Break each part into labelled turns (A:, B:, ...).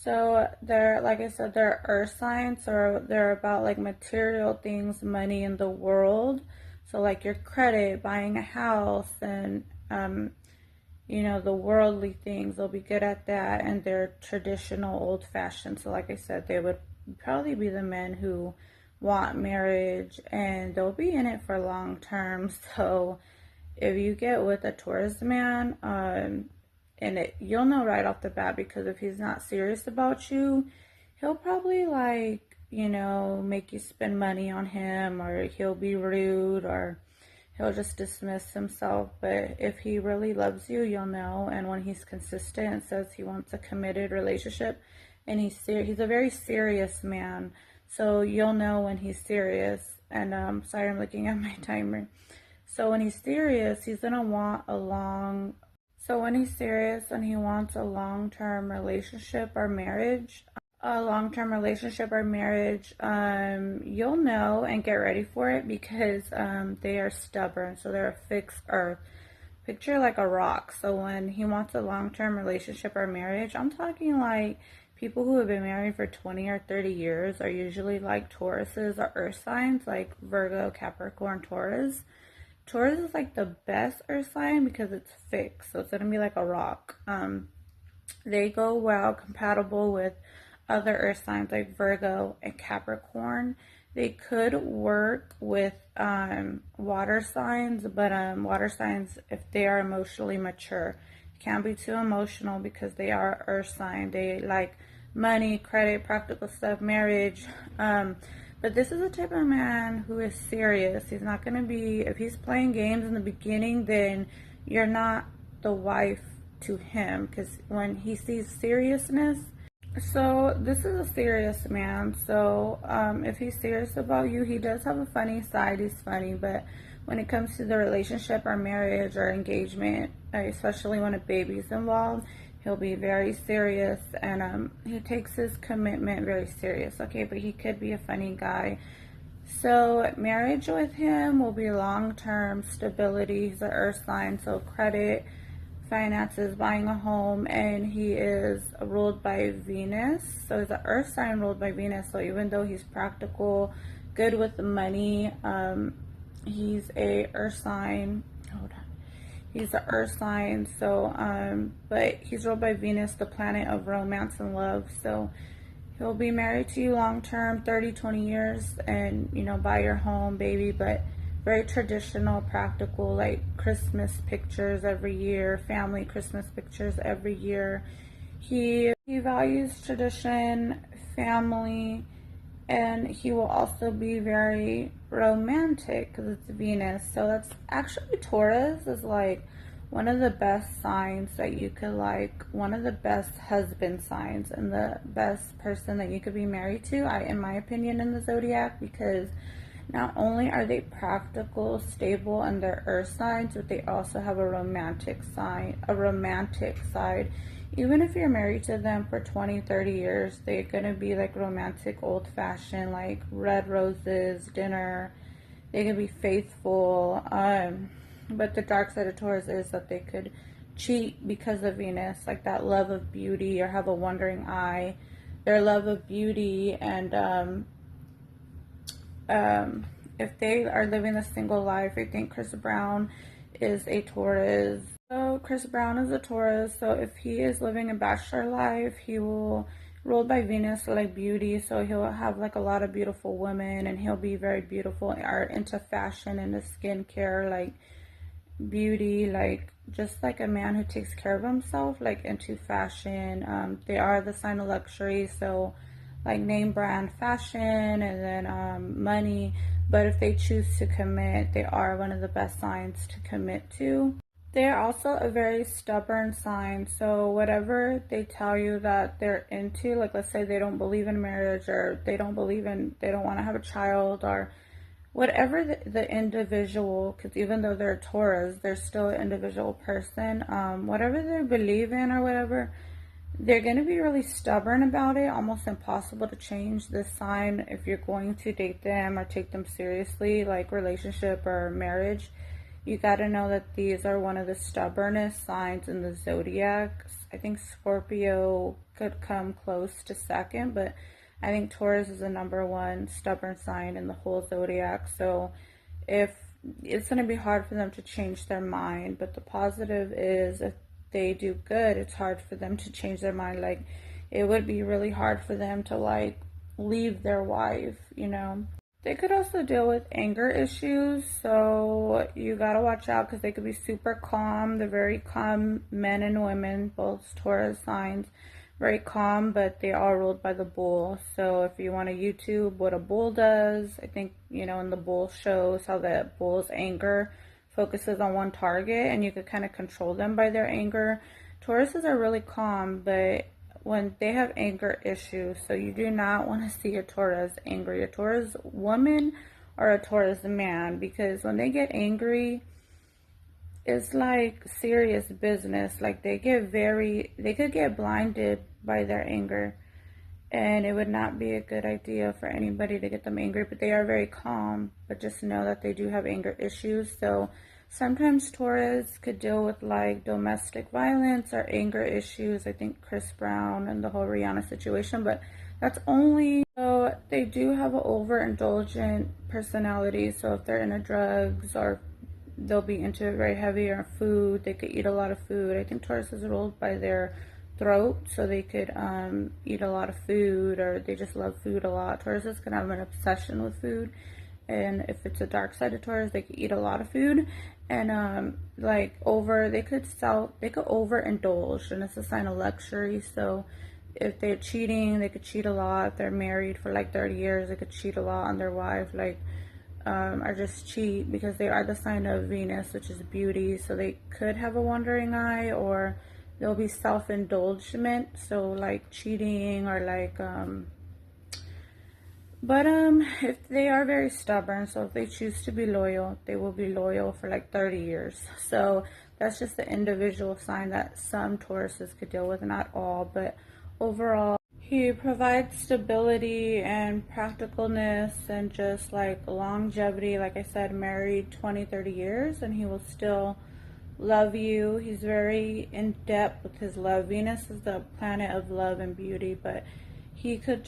A: So they're, like I said, they're earth signs, or they're about like material things, money in the world. So like your credit, buying a house, and the worldly things. They'll be good at that, and they're traditional, old fashioned. So like I said, they would probably be the men who want marriage, and they'll be in it for long term. So if you get with a Taurus man, you'll know right off the bat, because if he's not serious about you, he'll probably make you spend money on him, or he'll be rude, or he'll just dismiss himself. But if he really loves you, you'll know. And when he's consistent and says he wants a committed relationship, and he's a very serious man, so you'll know when he's serious. And sorry, I'm looking at my timer. So when he's serious, he's gonna want a long. So when he's serious and he wants a long-term relationship or marriage, you'll know and get ready for it, because they are stubborn. So they're a fixed earth. Picture like a rock. So when he wants a long-term relationship or marriage, I'm talking like people who have been married for 20 or 30 years are usually like Tauruses or earth signs, like Virgo, Capricorn, Taurus. Taurus is like the best earth sign because it's fixed, so it's gonna be like a rock. They go well compatible with other earth signs like Virgo and Capricorn. They could work with water signs, but water signs, if they are emotionally mature, can't be too emotional because they are earth sign. They like money, credit, practical stuff, marriage. But this is a type of man who is serious. He's not going to be, if he's playing games in the beginning, then you're not the wife to him, because when he sees seriousness, so this is a serious man. So if he's serious about you, he does have a funny side. He's funny, but when it comes to the relationship or marriage or engagement, especially when a baby's involved, he'll be very serious, and he takes his commitment very serious. Okay, but he could be a funny guy. So marriage with him will be long-term stability. He's an earth sign, so credit, finances, buying a home, and he is ruled by Venus. So he's an earth sign ruled by Venus. So even though he's practical, good with the money, he's a earth sign. Hold on. He's an earth sign, so but he's ruled by Venus, the planet of romance and love. So he'll be married to you long term, 30, 20 years, and buy your home, baby. But very traditional, practical, like Christmas pictures every year, family Christmas pictures every year. He values tradition, family, and he will also be very romantic because it's Venus. So that's actually, Taurus is like one of the best signs that you could like, one of the best husband signs, and the best person that you could be married to, in my opinion, in the zodiac, because not only are they practical, stable, and they're earth signs, but they also have a romantic side. Even if you're married to them for 20, 30 years, they're going to be like romantic, old-fashioned, like red roses, dinner. They can be faithful. But the dark side of Taurus is that they could cheat because of Venus, like that love of beauty, or have a wandering eye. Their love of beauty, and if they are living a single life, I think Chris Brown is a Taurus. So Chris Brown is a Taurus. So if he is living a bachelor life, he will ruled by Venus, like beauty. So he'll have like a lot of beautiful women, and he'll be very beautiful, or into fashion, into skincare, like beauty, like just like a man who takes care of himself, like into fashion. They are the sign of luxury, so like name brand fashion, and then money. But if they choose to commit, they are one of the best signs to commit to. They are also a very stubborn sign, so whatever they tell you that they're into, like let's say they don't believe in marriage, or they don't want to have a child, or whatever the individual, because even though they're Taurus, they're still an individual person. Whatever they believe in or whatever, they're going to be really stubborn about it, almost impossible to change this sign if you're going to date them or take them seriously, like relationship or marriage. You got to know that these are one of the stubbornest signs in the zodiac. I think Scorpio, could come close to second, but I think Taurus is the number one stubborn sign in the whole zodiac. So if it's going to be hard for them to change their mind, but the positive is if they do good, it's hard for them to change their mind. Like it would be really hard for them to like leave their wife, you know. They could also deal with anger issues, so you gotta watch out because they could be super calm. They're very calm men and women, both Taurus signs, very calm, but they are ruled by the bull. So if you want to YouTube what a bull does, I think, you know, in the bull shows how the bull's anger focuses on one target and you could kind of control them by their anger. Tauruses are really calm, but when they have anger issues, so you do not want to see a Taurus angry, a Taurus woman or a Taurus man, because when they get angry, it's like serious business. Like they could get blinded by their anger, and it would not be a good idea for anybody to get them angry. But they are very calm, but just know that they do have anger issues. So sometimes Taurus could deal with like domestic violence or anger issues. I think Chris Brown and the whole Rihanna situation, but that's only, so they do have an overindulgent personality. So if they're into drugs or they'll be into very heavy or food, they could eat a lot of food. I think Taurus is ruled by their throat, so they could eat a lot of food, or they just love food a lot. Tauruses can have an obsession with food, and if it's a dark side of Taurus, they could eat a lot of food, and they could overindulge, and it's a sign of luxury. So if they're cheating, they could cheat a lot. If they're married for like 30 years, they could cheat a lot on their wife, or just cheat, because they are the sign of Venus, which is beauty. So they could have a wandering eye, or there'll be self-indulgement, so like cheating or like if they are very stubborn, so if they choose to be loyal, they will be loyal for like 30 years. So that's just the individual sign that some Tauruses could deal with, not all, but overall he provides stability and practicalness and just like longevity. Like I said, married 20-30 years, and he will still love you. He's very in depth with his love. Venus is the planet of love and beauty, but he could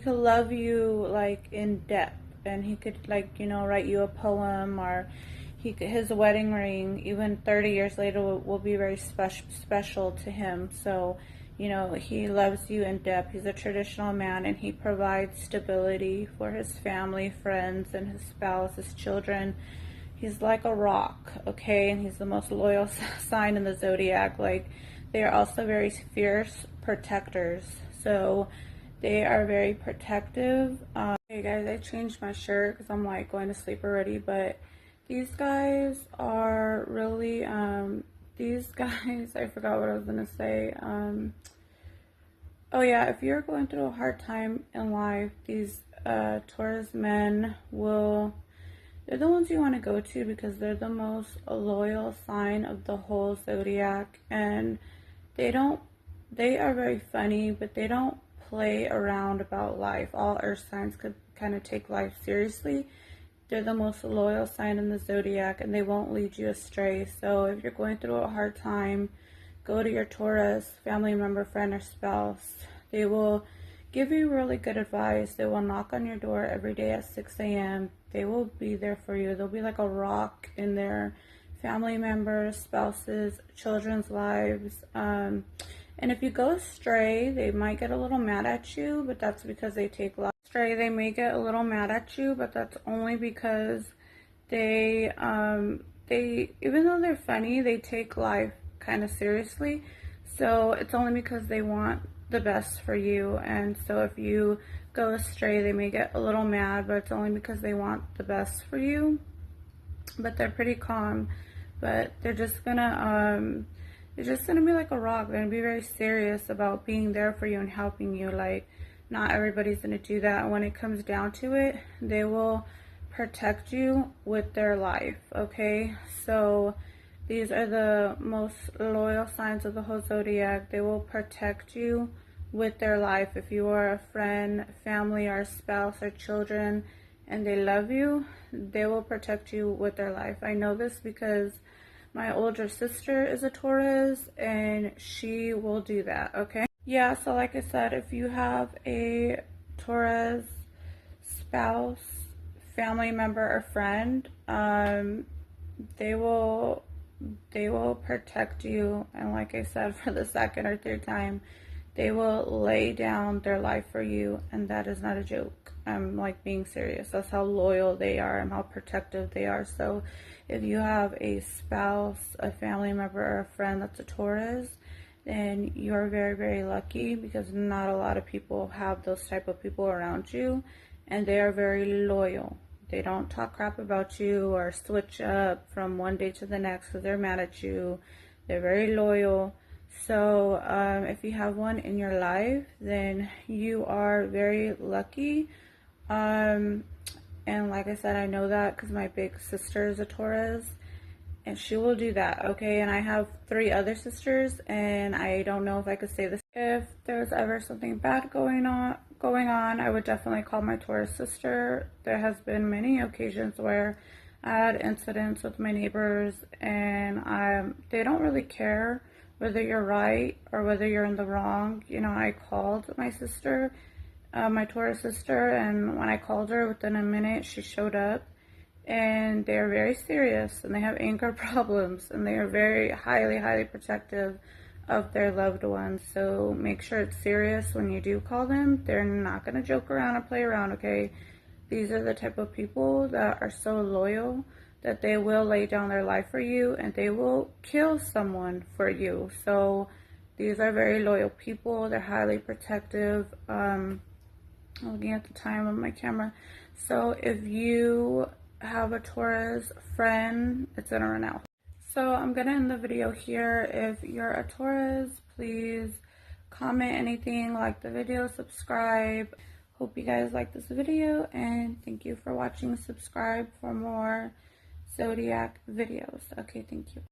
A: love you like in depth, and he could, like, you know, write you a poem, or his wedding ring even 30 years later will be very special to him. So, you know, he loves you in depth. He's a traditional man, and he provides stability for his family, friends, and his spouse, his children. He's like a rock, okay? And he's the most loyal sign in the zodiac. Like, they are also very fierce protectors. So they are very protective. Hey guys, I changed my shirt because I'm like going to sleep already. But these guys are really, I forgot what I was going to say. Oh yeah, if you're going through a hard time in life, these Taurus men they're the ones you want to go to, because they're the most loyal sign of the whole zodiac, and they are very funny, but they don't play around about life. All earth signs could kind of take life seriously. They're the most loyal sign in the zodiac, and they won't lead you astray. So if you're going through a hard time, go to your Taurus family member, friend, or spouse. They will give you really good advice. They will knock on your door every day at 6 a.m. They will be there for you. They'll be like a rock in their family members, spouses, children's lives. And if you go astray, they might get a little mad at you, but that's because they take life. Astray, they may get a little mad at you, but that's only because they even though they're funny, they take life kind of seriously. So it's only because they want the best for you. And so if you go astray, they may get a little mad, but it's only because they want the best for you. But they're pretty calm, but they're just gonna be like a rock. They're gonna be very serious about being there for you and helping you. Like, not everybody's gonna do that. When it comes down to it, they will protect you with their life, okay? So these are the most loyal signs of the whole zodiac. They will protect you with their life. If you are a friend, family, or spouse, or children, and they love you, they will protect you with their life. I know this because my older sister is a Taurus, and she will do that, okay? Yeah, so like I said, if you have a Taurus spouse, family member, or friend, they will they will protect you, and like I said, for the second or third time, they will lay down their life for you, and that is not a joke. I'm like being serious. That's how loyal they are and how protective they are. So if you have a spouse, a family member, or a friend that's a Taurus, then you're very, very lucky, because not a lot of people have those type of people around you, and they are very loyal. They don't talk crap about you or switch up from one day to the next because they're mad at you. They're very loyal. So if you have one in your life, then you are very lucky. And like I said, I know that because my big sister is a Taurus, and she will do that, okay? And I have 3 other sisters, and I don't know if I could say this. If there's ever something bad going on, I would definitely call my Taurus sister. There has been many occasions where I had incidents with my neighbors, and they don't really care whether you're right or whether you're in the wrong. You know, I called my sister, my Taurus sister, and when I called her, within a minute, she showed up. And they are very serious, and they have anger problems, and they are very highly, highly protective of their loved ones. So make sure it's serious when you do call them. They're not going to joke around or play around, okay? These are the type of people that are so loyal that they will lay down their life for you, and they will kill someone for you. So these are very loyal people. They're highly protective. I'm looking at the time on my camera. So if you have a Taurus friend, it's gonna run out. So I'm gonna end the video here. If you're a Taurus, please comment anything, like the video, subscribe. Hope you guys like this video, and thank you for watching. Subscribe for more zodiac videos. Okay, thank you.